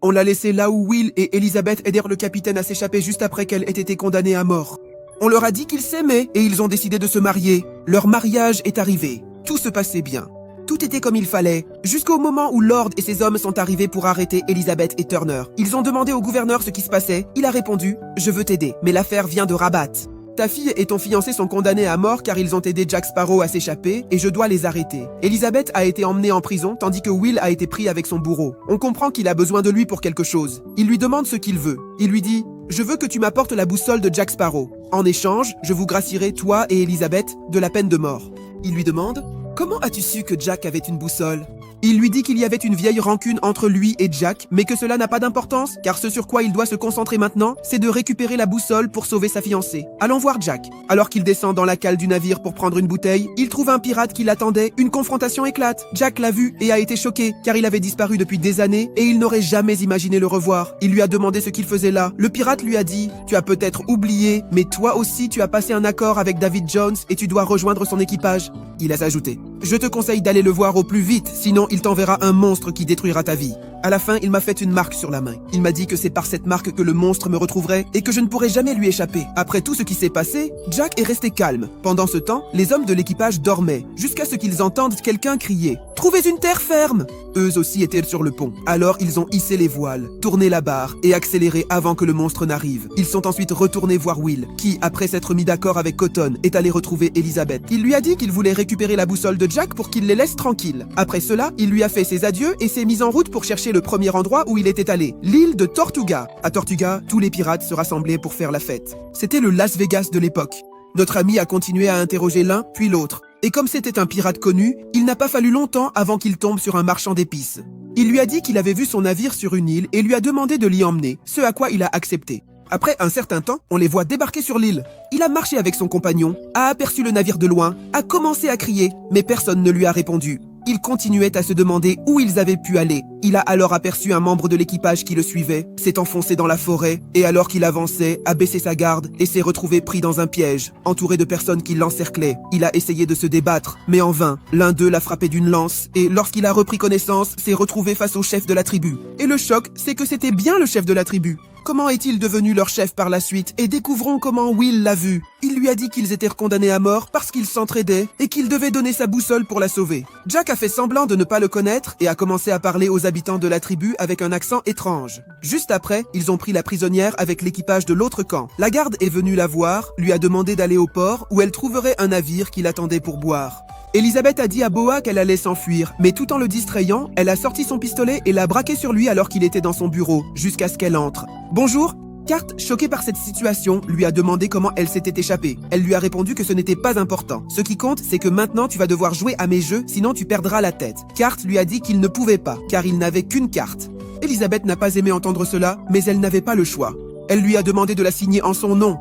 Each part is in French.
On l'a laissé là où Will et Elizabeth aidèrent le capitaine à s'échapper juste après qu'elle ait été condamnée à mort. On leur a dit qu'ils s'aimaient et ils ont décidé de se marier. Leur mariage est arrivé. Tout se passait bien. Tout était comme il fallait, jusqu'au moment où Lord et ses hommes sont arrivés pour arrêter Elizabeth et Turner. Ils ont demandé au gouverneur ce qui se passait. Il a répondu « Je veux t'aider, mais l'affaire vient de Rabat. Ta fille et ton fiancé sont condamnés à mort car ils ont aidé Jack Sparrow à s'échapper et je dois les arrêter. Elizabeth a été emmenée en prison tandis que Will a été pris avec son bourreau. On comprend qu'il a besoin de lui pour quelque chose. Il lui demande ce qu'il veut. Il lui dit « Je veux que tu m'apportes la boussole de Jack Sparrow. En échange, je vous gracierai, toi et Elizabeth, de la peine de mort. » Il lui demande « Comment as-tu su que Jack avait une boussole ?» Il lui dit qu'il y avait une vieille rancune entre lui et Jack, mais que cela n'a pas d'importance, car ce sur quoi il doit se concentrer maintenant, c'est de récupérer la boussole pour sauver sa fiancée. Allons voir Jack. Alors qu'il descend dans la cale du navire pour prendre une bouteille, il trouve un pirate qui l'attendait, une confrontation éclate. Jack l'a vu et a été choqué, car il avait disparu depuis des années et il n'aurait jamais imaginé le revoir. Il lui a demandé ce qu'il faisait là. Le pirate lui a dit « Tu as peut-être oublié, mais toi aussi tu as passé un accord avec David Jones et tu dois rejoindre son équipage. » Il a ajouté « Je te conseille d'aller le voir au plus vite, sinon il t'enverra un monstre qui détruira ta vie. » À la fin, il m'a fait une marque sur la main. Il m'a dit que c'est par cette marque que le monstre me retrouverait et que je ne pourrais jamais lui échapper. Après tout ce qui s'est passé, Jack est resté calme. Pendant ce temps, les hommes de l'équipage dormaient, jusqu'à ce qu'ils entendent quelqu'un crier « Trouvez une terre ferme !» Eux aussi étaient sur le pont. Alors ils ont hissé les voiles, tourné la barre et accéléré avant que le monstre n'arrive. Ils sont ensuite retournés voir Will, qui, après s'être mis d'accord avec Cotton, est allé retrouver Elizabeth. Il lui a dit qu'il voulait récupérer la boussole de Jack pour qu'il les laisse tranquilles. Après cela, il lui a fait ses adieux et s'est mis en route pour chercher le premier endroit où il était allé, l'île de Tortuga. À Tortuga, tous les pirates se rassemblaient pour faire la fête. C'était le Las Vegas de l'époque. Notre ami a continué à interroger l'un, puis l'autre. Et comme c'était un pirate connu, il n'a pas fallu longtemps avant qu'il tombe sur un marchand d'épices. Il lui a dit qu'il avait vu son navire sur une île et lui a demandé de l'y emmener, ce à quoi il a accepté. Après un certain temps, on les voit débarquer sur l'île. Il a marché avec son compagnon, a aperçu le navire de loin, a commencé à crier, mais personne ne lui a répondu. Il continuait à se demander où ils avaient pu aller. Il a alors aperçu un membre de l'équipage qui le suivait, s'est enfoncé dans la forêt, et alors qu'il avançait, a baissé sa garde et s'est retrouvé pris dans un piège, entouré de personnes qui l'encerclaient. Il a essayé de se débattre, mais en vain. L'un d'eux l'a frappé d'une lance, et lorsqu'il a repris connaissance, s'est retrouvé face au chef de la tribu. Et le choc, c'est que c'était bien le chef de la tribu. Comment est-il devenu leur chef par la suite? Et découvrons comment Will l'a vu. Il lui a dit qu'ils étaient condamnés à mort parce qu'ils s'entraidaient et qu'il devait donner sa boussole pour la sauver. Jack a fait semblant de ne pas le connaître et a commencé à parler aux habitants de la tribu avec un accent étrange. Juste après, ils ont pris la prisonnière avec l'équipage de l'autre camp. La garde est venue la voir, lui a demandé d'aller au port où elle trouverait un navire qui l'attendait pour boire. Elizabeth a dit à Boa qu'elle allait s'enfuir, mais tout en le distrayant, elle a sorti son pistolet et l'a braqué sur lui alors qu'il était dans son bureau, jusqu'à ce qu'elle entre. « Bonjour !» Cart, choquée par cette situation, lui a demandé comment elle s'était échappée. Elle lui a répondu que ce n'était pas important. Ce qui compte, c'est que maintenant tu vas devoir jouer à mes jeux, sinon tu perdras la tête. Cart lui a dit qu'il ne pouvait pas, car il n'avait qu'une carte. Elizabeth n'a pas aimé entendre cela, mais elle n'avait pas le choix. Elle lui a demandé de la signer en son nom.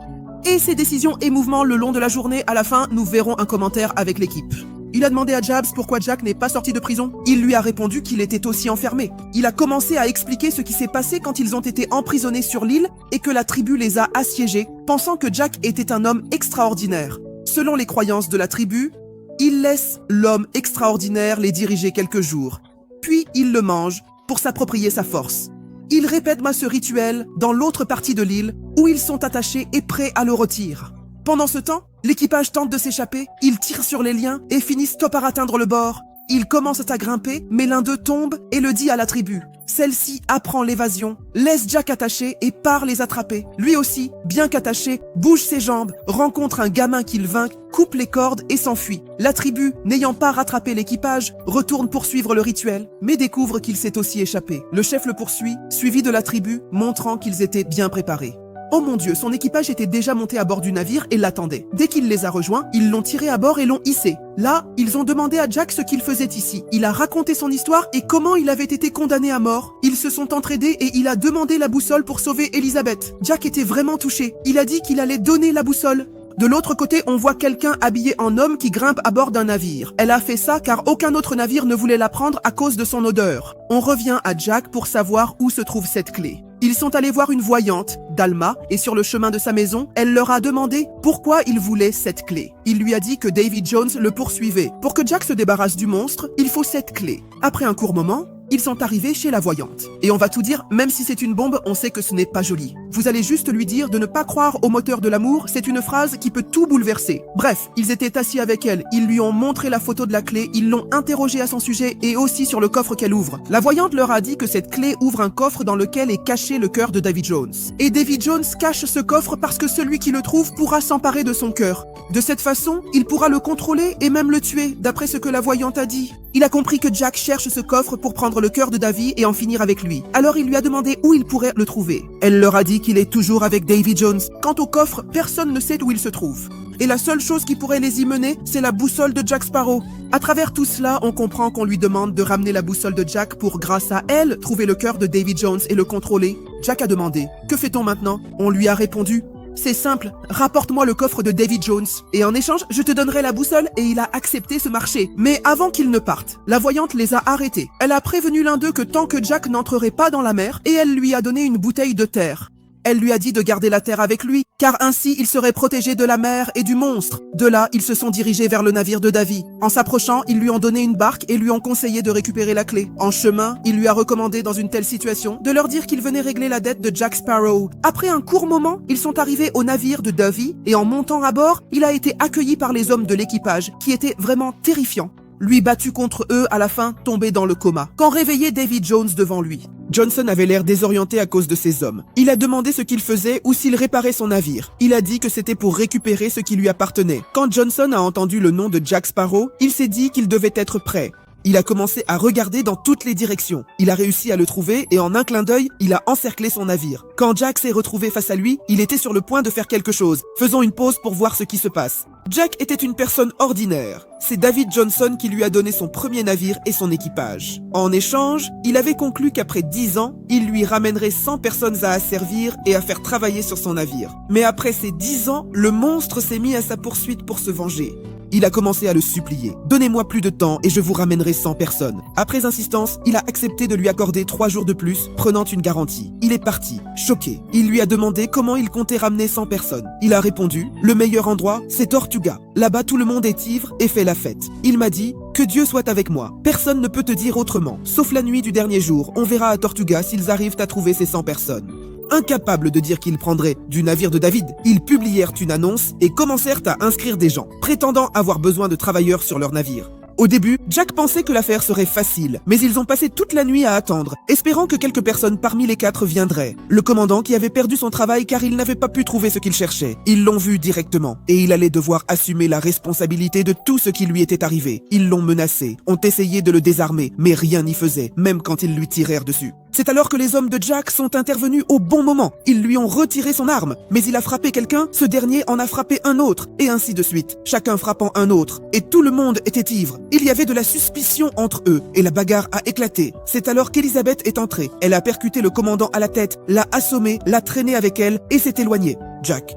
Et ses décisions et mouvements le long de la journée, à la fin, nous verrons un commentaire avec l'équipe. Il a demandé à Jabs pourquoi Jack n'est pas sorti de prison. Il lui a répondu qu'il était aussi enfermé. Il a commencé à expliquer ce qui s'est passé quand ils ont été emprisonnés sur l'île et que la tribu les a assiégés, pensant que Jack était un homme extraordinaire. Selon les croyances de la tribu, il laisse l'homme extraordinaire les diriger quelques jours. Puis il le mange pour s'approprier sa force. Il répète ce rituel dans l'autre partie de l'île où ils sont attachés et prêts à le retirer. Pendant ce temps, l'équipage tente de s'échapper, ils tirent sur les liens et finissent par atteindre le bord. Ils commencent à grimper, mais l'un d'eux tombe et le dit à la tribu. Celle-ci apprend l'évasion, laisse Jack attaché et part les attraper. Lui aussi, bien qu'attaché, bouge ses jambes, rencontre un gamin qu'il vainc, coupe les cordes et s'enfuit. La tribu, n'ayant pas rattrapé l'équipage, retourne poursuivre le rituel, mais découvre qu'il s'est aussi échappé. Le chef le poursuit, suivi de la tribu, montrant qu'ils étaient bien préparés. Oh mon Dieu, son équipage était déjà monté à bord du navire et l'attendait. Dès qu'il les a rejoints, ils l'ont tiré à bord et l'ont hissé. Là, ils ont demandé à Jack ce qu'il faisait ici. Il a raconté son histoire et comment il avait été condamné à mort. Ils se sont entraidés et il a demandé la boussole pour sauver Elizabeth. Jack était vraiment touché. Il a dit qu'il allait donner la boussole. De l'autre côté, on voit quelqu'un habillé en homme qui grimpe à bord d'un navire. Elle a fait ça car aucun autre navire ne voulait la prendre à cause de son odeur. On revient à Jack pour savoir où se trouve cette clé. Ils sont allés voir une voyante, Dalma, et sur le chemin de sa maison, elle leur a demandé pourquoi il voulait cette clé. Il lui a dit que David Jones le poursuivait. Pour que Jack se débarrasse du monstre, il faut cette clé. Après un court moment, Ils sont arrivés chez la voyante. Et on va tout dire, même si c'est une bombe, on sait que ce n'est pas joli. Vous allez juste lui dire de ne pas croire au moteur de l'amour, c'est une phrase qui peut tout bouleverser. Bref, ils étaient assis avec elle, ils lui ont montré la photo de la clé, ils l'ont interrogée à son sujet et aussi sur le coffre qu'elle ouvre. La voyante leur a dit que cette clé ouvre un coffre dans lequel est caché le cœur de David Jones. Et David Jones cache ce coffre parce que celui qui le trouve pourra s'emparer de son cœur. De cette façon, il pourra le contrôler et même le tuer, d'après ce que la voyante a dit. Il a compris que Jack cherche ce coffre pour prendre le cœur de David et en finir avec lui. Alors il lui a demandé où il pourrait le trouver. Elle leur a dit qu'il est toujours avec David Jones. Quant au coffre, personne ne sait où il se trouve. Et la seule chose qui pourrait les y mener, c'est la boussole de Jack Sparrow. À travers tout cela, on comprend qu'on lui demande de ramener la boussole de Jack pour, grâce à elle, trouver le cœur de David Jones et le contrôler. Jack a demandé « Que fait-on maintenant ?» On lui a répondu « C'est simple, rapporte-moi le coffre de David Jones. Et en échange, je te donnerai la boussole. » Et il a accepté ce marché. Mais avant qu'ils ne partent, la voyante les a arrêtés. Elle a prévenu l'un d'eux que tant que Jack n'entrerait pas dans la mer, et elle lui a donné une bouteille de terre. Elle lui a dit de garder la terre avec lui, car ainsi il serait protégé de la mer et du monstre. De là, ils se sont dirigés vers le navire de David. En s'approchant, ils lui ont donné une barque et lui ont conseillé de récupérer la clé. En chemin, il lui a recommandé dans une telle situation de leur dire qu'il venait régler la dette de Jack Sparrow. Après un court moment, ils sont arrivés au navire de David et en montant à bord, il a été accueilli par les hommes de l'équipage, qui étaient vraiment terrifiants. Lui battu contre eux, à la fin, tombé dans le coma, quand réveillait David Jones devant lui. Johnson avait l'air désorienté à cause de ces hommes. Il a demandé ce qu'il faisait ou s'il réparait son navire. Il a dit que c'était pour récupérer ce qui lui appartenait. Quand Johnson a entendu le nom de Jack Sparrow, il s'est dit qu'il devait être prêt. Il a commencé à regarder dans toutes les directions. Il a réussi à le trouver et en un clin d'œil, il a encerclé son navire. Quand Jack s'est retrouvé face à lui, il était sur le point de faire quelque chose. Faisons une pause pour voir ce qui se passe. Jack était une personne ordinaire. C'est David Johnson qui lui a donné son premier navire et son équipage. En échange, il avait conclu qu'après 10 ans, il lui ramènerait 100 personnes à asservir et à faire travailler sur son navire. Mais après ces 10 ans, le monstre s'est mis à sa poursuite pour se venger. Il a commencé à le supplier. « Donnez-moi plus de temps et je vous ramènerai 100 personnes. » Après insistance, il a accepté de lui accorder 3 jours de plus, prenant une garantie. Il est parti, choqué. Il lui a demandé comment il comptait ramener 100 personnes. Il a répondu « Le meilleur endroit, c'est Tortuga. Là-bas, tout le monde est ivre et fait la fête. » Il m'a dit « Que Dieu soit avec moi. Personne ne peut te dire autrement. Sauf la nuit du dernier jour, on verra à Tortuga s'ils arrivent à trouver ces 100 personnes. » Incapables de dire qu'ils prendraient du navire de David, ils publièrent une annonce et commencèrent à inscrire des gens, prétendant avoir besoin de travailleurs sur leur navire. Au début, Jack pensait que l'affaire serait facile, mais ils ont passé toute la nuit à attendre, espérant que quelques personnes parmi les 4 viendraient. Le commandant qui avait perdu son travail car il n'avait pas pu trouver ce qu'il cherchait. Ils l'ont vu directement, et il allait devoir assumer la responsabilité de tout ce qui lui était arrivé. Ils l'ont menacé, ont essayé de le désarmer, mais rien n'y faisait, même quand ils lui tirèrent dessus. C'est alors que les hommes de Jack sont intervenus au bon moment. Ils lui ont retiré son arme, mais il a frappé quelqu'un, ce dernier en a frappé un autre, et ainsi de suite, chacun frappant un autre. Et tout le monde était ivre. Il y avait de la suspicion entre eux, et la bagarre a éclaté. C'est alors qu'Elizabeth est entrée. Elle a percuté le commandant à la tête, l'a assommé, l'a traîné avec elle, et s'est éloignée. Jack!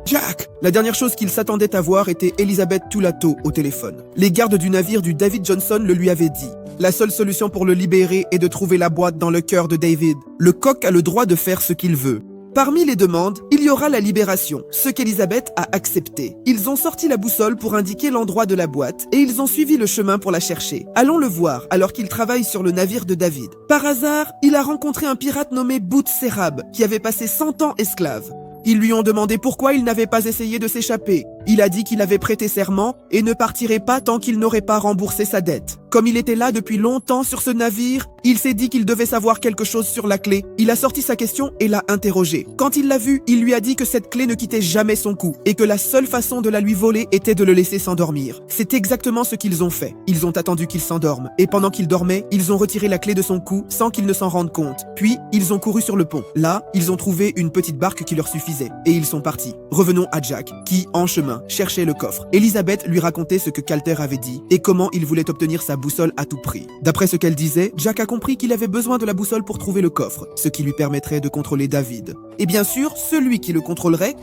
La dernière chose qu'il s'attendait à voir était Elizabeth Tulato au téléphone. Les gardes du navire du David Johnson le lui avaient dit. La seule solution pour le libérer est de trouver la boîte dans le cœur de David. Le coq a le droit de faire ce qu'il veut. Parmi les demandes, il y aura la libération, ce qu'Elizabeth a accepté. Ils ont sorti la boussole pour indiquer l'endroit de la boîte et ils ont suivi le chemin pour la chercher. Allons le voir alors qu'il travaille sur le navire de David. Par hasard, il a rencontré un pirate nommé Bout Serab qui avait passé 100 ans esclave. Ils lui ont demandé pourquoi il n'avait pas essayé de s'échapper. Il a dit qu'il avait prêté serment et ne partirait pas tant qu'il n'aurait pas remboursé sa dette. Comme il était là depuis longtemps sur ce navire, il s'est dit qu'il devait savoir quelque chose sur la clé. Il a sorti sa question et l'a interrogé. Quand il l'a vu, il lui a dit que cette clé ne quittait jamais son cou et que la seule façon de la lui voler était de le laisser s'endormir. C'est exactement ce qu'ils ont fait. Ils ont attendu qu'il s'endorme et pendant qu'il dormait, ils ont retiré la clé de son cou sans qu'il ne s'en rende compte. Puis, ils ont couru sur le pont. Là, ils ont trouvé une petite barque qui leur suffisait et ils sont partis. Revenons à Jack, qui, en chemin, cherchait le coffre. Elizabeth lui racontait ce que Calter avait dit et comment il voulait obtenir sa boussole à tout prix. D'après ce qu'elle disait, Jack a compris qu'il avait besoin de la boussole pour trouver le coffre, ce qui lui permettrait de contrôler David. Et bien sûr, celui qui le contrôlerait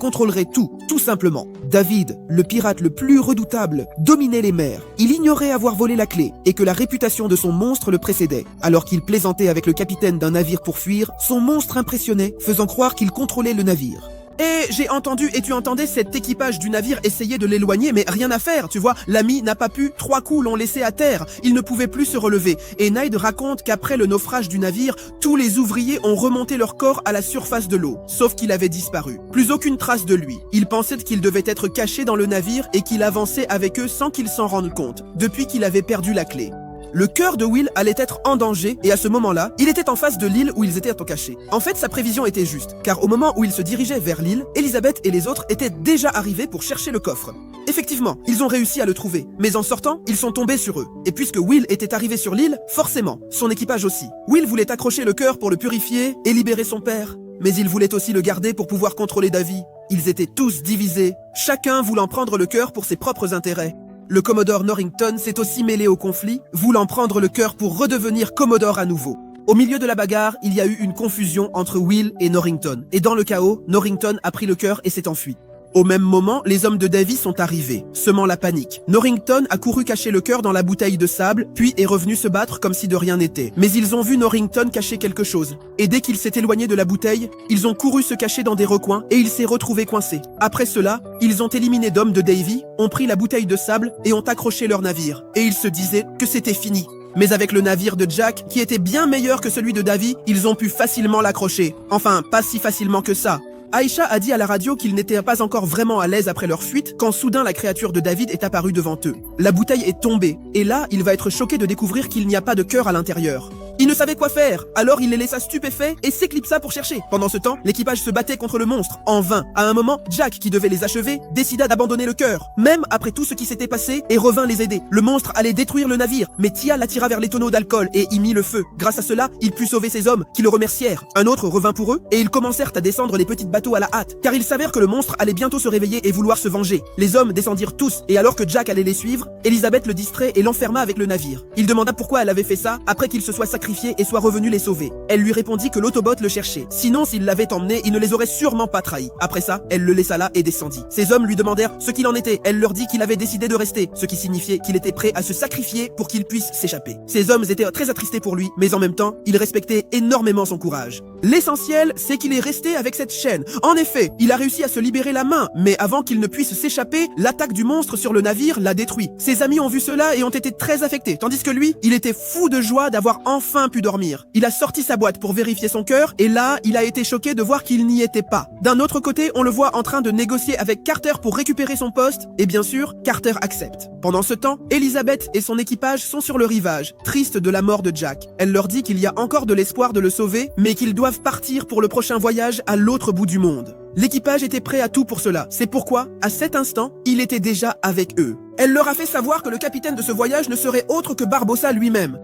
tout simplement. David, le pirate le plus redoutable, dominait les mers. Il ignorait avoir volé la clé et que la réputation de son monstre le précédait. Alors qu'il plaisantait avec le capitaine d'un navire pour fuir, son monstre impressionnait, faisant croire qu'il contrôlait le navire. Et j'ai entendu et tu entendais cet équipage du navire essayer de l'éloigner, mais rien à faire, tu vois, l'ami n'a pas pu, 3 coups l'ont laissé à terre, il ne pouvait plus se relever. Et Knight raconte qu'après le naufrage du navire, tous les ouvriers ont remonté leur corps à la surface de l'eau, sauf qu'il avait disparu. Plus aucune trace de lui. Il pensait qu'il devait être caché dans le navire et qu'il avançait avec eux sans qu'ils s'en rendent compte, depuis qu'il avait perdu la clé. Le cœur de Will allait être en danger et à ce moment-là, il était en face de l'île où ils étaient cachés. En fait, sa prévision était juste, car au moment où il se dirigeait vers l'île, Elizabeth et les autres étaient déjà arrivés pour chercher le coffre. Effectivement, ils ont réussi à le trouver, mais en sortant, ils sont tombés sur eux. Et puisque Will était arrivé sur l'île, forcément, son équipage aussi. Will voulait accrocher le cœur pour le purifier et libérer son père, mais il voulait aussi le garder pour pouvoir contrôler Davy. Ils étaient tous divisés, chacun voulant prendre le cœur pour ses propres intérêts. Le Commodore Norrington s'est aussi mêlé au conflit, voulant prendre le cœur pour redevenir Commodore à nouveau. Au milieu de la bagarre, il y a eu une confusion entre Will et Norrington. Et dans le chaos, Norrington a pris le cœur et s'est enfui. Au même moment, les hommes de Davy sont arrivés, semant la panique. Norrington a couru cacher le cœur dans la bouteille de sable, puis est revenu se battre comme si de rien n'était. Mais ils ont vu Norrington cacher quelque chose. Et dès qu'il s'est éloigné de la bouteille, ils ont couru se cacher dans des recoins et il s'est retrouvé coincé. Après cela, ils ont éliminé d'hommes de Davy, ont pris la bouteille de sable et ont accroché leur navire. Et ils se disaient que c'était fini. Mais avec le navire de Jack, qui était bien meilleur que celui de Davy, ils ont pu facilement l'accrocher. Enfin, pas si facilement que ça. Aisha a dit à la radio qu'ils n'étaient pas encore vraiment à l'aise après leur fuite quand soudain la créature de David est apparue devant eux. La bouteille est tombée et là, il va être choqué de découvrir qu'il n'y a pas de cœur à l'intérieur. Il ne savait quoi faire, alors il les laissa stupéfaits et s'éclipsa pour chercher. Pendant ce temps, l'équipage se battait contre le monstre, en vain. À un moment, Jack, qui devait les achever, décida d'abandonner le cœur, même après tout ce qui s'était passé, et revint les aider. Le monstre allait détruire le navire, mais Tia l'attira vers les tonneaux d'alcool et y mit le feu. Grâce à cela, il put sauver ses hommes, qui le remercièrent. Un autre revint pour eux, et ils commencèrent à descendre les petits bateaux à la hâte, car il s'avère que le monstre allait bientôt se réveiller et vouloir se venger. Les hommes descendirent tous, et alors que Jack allait les suivre, Elizabeth le distrait et l'enferma avec le navire. Il demanda pourquoi elle avait fait ça, après qu'il se soit sacrifié et soit revenu les sauver. Elle lui répondit que l'autobot le cherchait. Sinon, s'il l'avait emmené, il ne les aurait sûrement pas trahis. Après ça, elle le laissa là et descendit. Ses hommes lui demandèrent ce qu'il en était. Elle leur dit qu'il avait décidé de rester, ce qui signifiait qu'il était prêt à se sacrifier pour qu'il puisse s'échapper. Ses hommes étaient très attristés pour lui, mais en même temps, ils respectaient énormément son courage. L'essentiel, c'est qu'il est resté avec cette chaîne. En effet, il a réussi à se libérer la main, mais avant qu'il ne puisse s'échapper, l'attaque du monstre sur le navire l'a détruit. Ses amis ont vu cela et ont été très affectés, tandis que lui, il était fou de joie d'avoir enfin pu dormir. Il a sorti sa boîte pour vérifier son cœur, et là, il a été choqué de voir qu'il n'y était pas. D'un autre côté, on le voit en train de négocier avec Carter pour récupérer son poste, et bien sûr, Carter accepte. Pendant ce temps, Elizabeth et son équipage sont sur le rivage, tristes de la mort de Jack. Elle leur dit qu'il y a encore de l'espoir de le sauver, mais qu'ils doivent partir pour le prochain voyage à l'autre bout du monde. L'équipage était prêt à tout pour cela. C'est pourquoi, à cet instant, il était déjà avec eux. Elle leur a fait savoir que le capitaine de ce voyage ne serait autre que Barbossa lui-même.